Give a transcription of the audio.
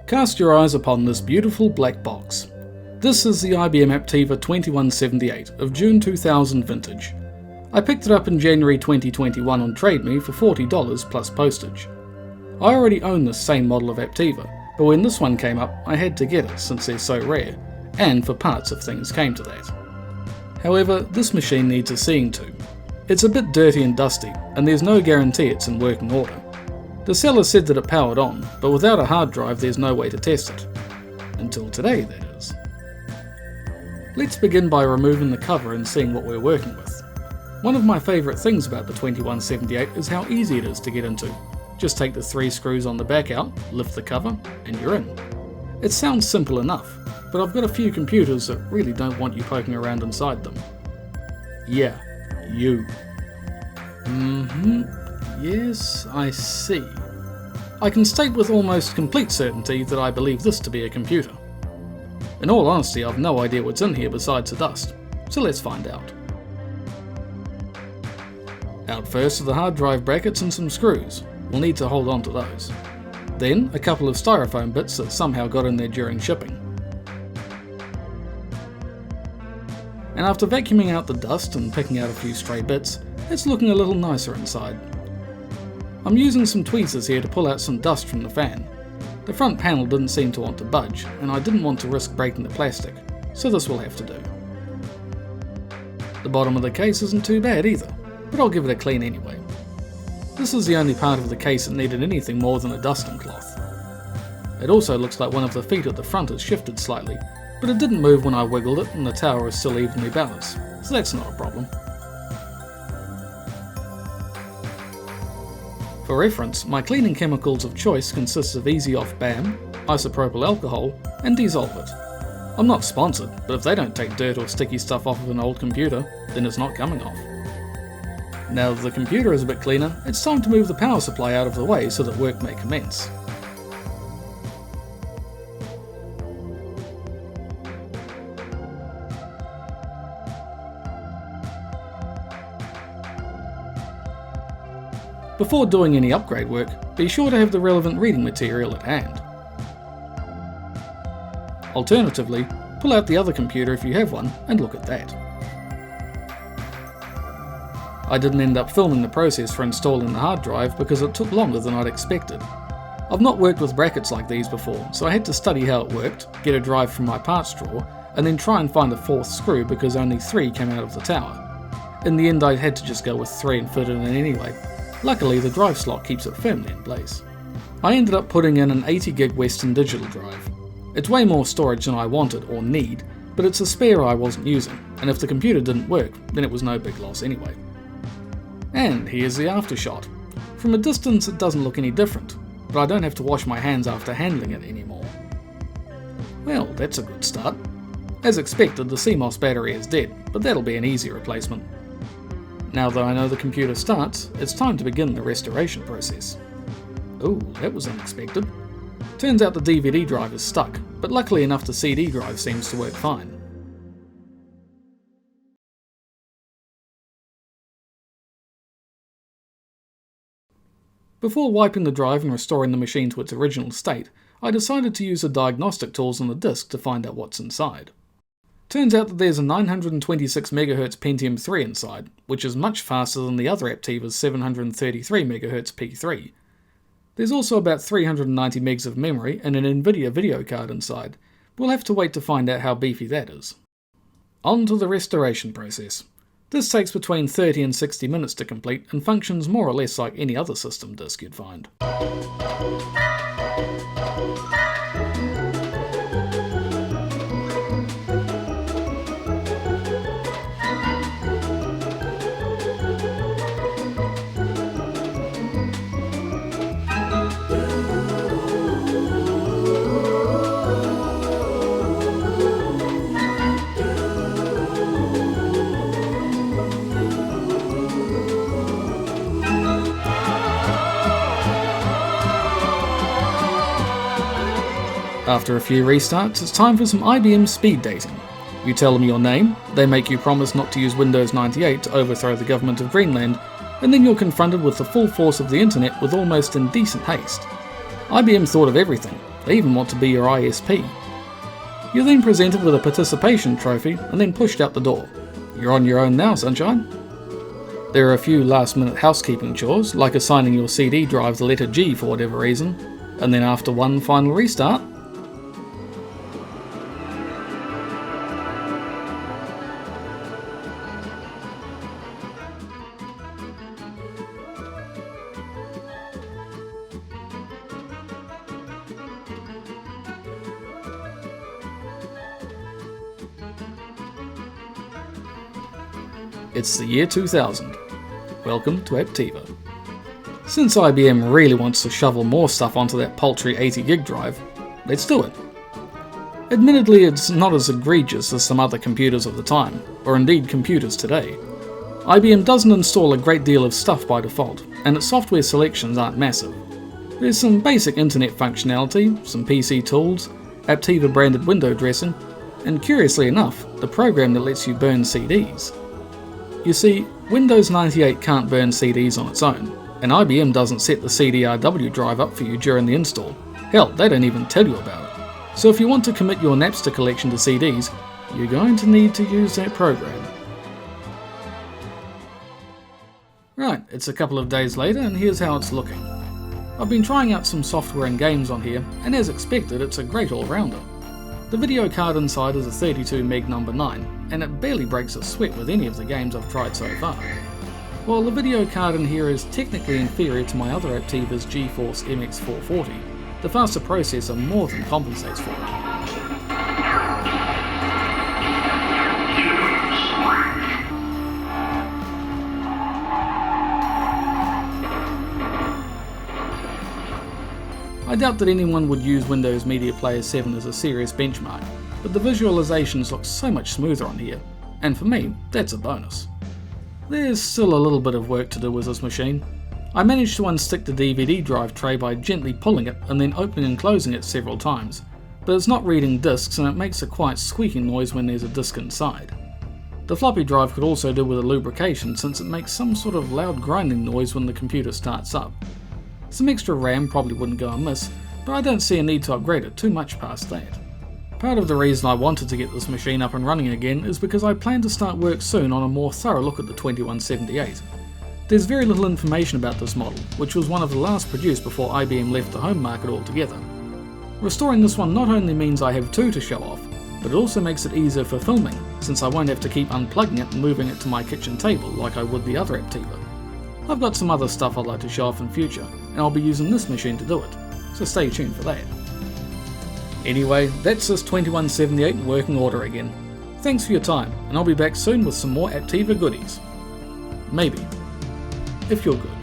Cast your eyes upon this beautiful black box. This is the IBM Aptiva 2178 of June 2000 vintage. I picked it up in January 2021 on TradeMe for $40 plus postage. I already own this same model of Aptiva, but when this one came up I had to get it since they're so rare, and for parts if things came to that. However, this machine needs a seeing to. It's a bit dirty and dusty, and there's no guarantee it's in working order. The seller said that it powered on, but without a hard drive there's no way to test it. Until today, that is. Let's begin by removing the cover and seeing what we're working with. One of my favourite things about the 2178 is how easy it is to get into. Just take the 3 screws on the back out, lift the cover, and you're in. It sounds simple enough, but I've got a few computers that really don't want you poking around inside them. Yeah, you. Yes, I see. I can state with almost complete certainty that I believe this to be a computer. In all honesty, I've no idea what's in here besides the dust, so let's find out. Out first are the hard drive brackets and some screws. We'll need to hold on to those. Then, a couple of styrofoam bits that somehow got in there during shipping. And after vacuuming out the dust and picking out a few stray bits, it's looking a little nicer inside. I'm using some tweezers here to pull out some dust from the fan. The front panel didn't seem to want to budge, and I didn't want to risk breaking the plastic, so this will have to do. The bottom of the case isn't too bad either, but I'll give it a clean anyway. This is the only part of the case that needed anything more than a dusting cloth. It also looks like one of the feet at the front has shifted slightly, but it didn't move when I wiggled it and the tower is still evenly balanced, so that's not a problem. For reference, my cleaning chemicals of choice consists of Easy Off BAM, isopropyl alcohol, and Dissolve It. I'm not sponsored, but if they don't take dirt or sticky stuff off of an old computer, then it's not coming off. Now that the computer is a bit cleaner, it's time to move the power supply out of the way so that work may commence. Before doing any upgrade work, be sure to have the relevant reading material at hand. Alternatively, pull out the other computer if you have one and look at that. I didn't end up filming the process for installing the hard drive because it took longer than I'd expected. I've not worked with brackets like these before, so I had to study how it worked, get a drive from my parts drawer, and then try and find a 4th screw because only 3 came out of the tower. In the end I had to just go with 3 and fit it in anyway. Luckily the drive slot keeps it firmly in place. I ended up putting in an 80 gig Western Digital drive. It's way more storage than I wanted or need, but it's a spare I wasn't using, and if the computer didn't work, then it was no big loss anyway. And here's the aftershot. From a distance it doesn't look any different, but I don't have to wash my hands after handling it anymore. Well, that's a good start. As expected, the CMOS battery is dead, but that'll be an easy replacement. Now that I know the computer starts, it's time to begin the restoration process. Ooh, that was unexpected. Turns out the DVD drive is stuck, but luckily enough the CD drive seems to work fine. Before wiping the drive and restoring the machine to its original state, I decided to use the diagnostic tools on the disk to find out what's inside. Turns out that there's a 926 MHz Pentium 3 inside, which is much faster than the other Aptiva's 733 MHz P3. There's also about 390 megs of memory and an NVIDIA video card inside. We'll have to wait to find out how beefy that is. On to the restoration process. This takes between 30 and 60 minutes to complete and functions more or less like any other system disk you'd find. After a few restarts, it's time for some IBM speed dating. You tell them your name, they make you promise not to use Windows 98 to overthrow the government of Greenland, and then you're confronted with the full force of the internet with almost indecent haste. IBM thought of everything, They even want to be your ISP. You're then presented with a participation trophy and then pushed out the door. You're on your own now, sunshine. There are a few last-minute housekeeping chores, like assigning your CD drive the letter G for whatever reason, and then after one final restart, it's the year 2000. Welcome to Aptiva. Since IBM really wants to shovel more stuff onto that paltry 80 gig drive, let's do it. Admittedly, it's not as egregious as some other computers of the time, or indeed computers today. IBM doesn't install a great deal of stuff by default, and its software selections aren't massive. There's some basic internet functionality, some PC tools, Aptiva branded window dressing, and curiously enough, the program that lets you burn CDs. You see, Windows 98 can't burn CDs on its own, and IBM doesn't set the CDRW drive up for you during the install. Hell, they don't even tell you about it. So if you want to commit your Napster collection to CDs, you're going to need to use that program. Right, it's a couple of days later and here's how it's looking. I've been trying out some software and games on here, and as expected, it's a great all-rounder. The video card inside is a 32MB number 9, and it barely breaks a sweat with any of the games I've tried so far. While the video card in here is technically inferior to my other Aptiva's GeForce MX440, the faster processor more than compensates for it. I doubt that anyone would use Windows Media Player 7 as a serious benchmark, but the visualizations look so much smoother on here, and for me, that's a bonus. There's still a little bit of work to do with this machine. I managed to unstick the DVD drive tray by gently pulling it and then opening and closing it several times, but it's not reading discs and it makes a quite squeaking noise when there's a disc inside. The floppy drive could also do with a lubrication since it makes some sort of loud grinding noise when the computer starts up. Some extra RAM probably wouldn't go amiss, but I don't see a need to upgrade it too much past that. Part of the reason I wanted to get this machine up and running again is because I plan to start work soon on a more thorough look at the 2178. There's very little information about this model, which was one of the last produced before IBM left the home market altogether. Restoring this one not only means I have two to show off, but it also makes it easier for filming, since I won't have to keep unplugging it and moving it to my kitchen table like I would the other Aptiva. I've got some other stuff I'd like to show off in future, and I'll be using this machine to do it, so stay tuned for that. Anyway, that's this 2178 in working order again. Thanks for your time, and I'll be back soon with some more Aptiva goodies. Maybe. If you're good.